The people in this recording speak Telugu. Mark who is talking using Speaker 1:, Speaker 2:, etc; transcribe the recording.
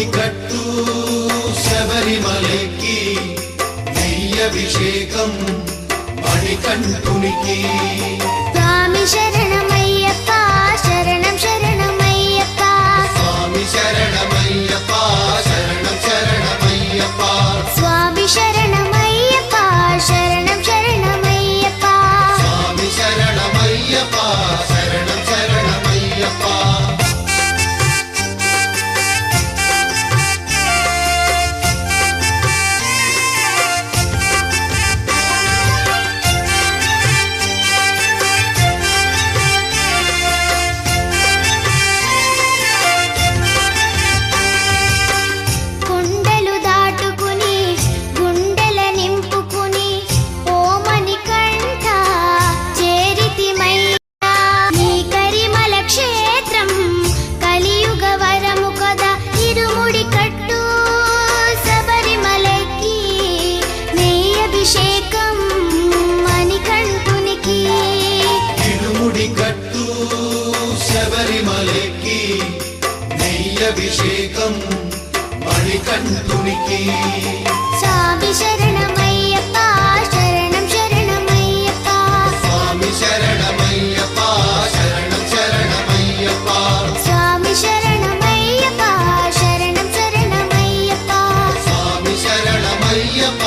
Speaker 1: ఇరుముడి కట్టు శబరిమలకి నెయ్యభిషేకం మణికంఠునికి
Speaker 2: స్వామి శరణమయ్యప్ప శరణం శరణమయ్యప్ప
Speaker 1: స్వామి శరణమయ్యప్ప శరణం శరణమయ్యప్ప
Speaker 2: స్వామి శరణమయ్యప్ప శరణం శరణమయ్యప్ప
Speaker 1: స్వామి శరణమయ్యప్ప శరణం శరణమయ్యప్ప
Speaker 2: కొండలు దాటుకుని గుండెల నింపుకుని ఓమని కంఠ చేరితిమయ్యా నీ కరిమల క్షేత్రం కలియుగ వరము కదా ఇరుముడి కట్టు శబరిమలకి నెయ్యభిషేకం మణికంఠునికి
Speaker 1: ఇరుముడి కట్టు శబరిమలకి నెయ్యభిషేకం మణికంఠునికి
Speaker 2: స్వామి శరణమయ్యప్ప శరణం శరణమయ్యప్ప
Speaker 1: స్వామి శరణమయ్యప్ప శరణం శరణమయ్యప్ప
Speaker 2: స్వామి శరణమయ్యప్ప శరణం శరణమయ్యప్ప
Speaker 1: స్వామి శరణమయ్యప్ప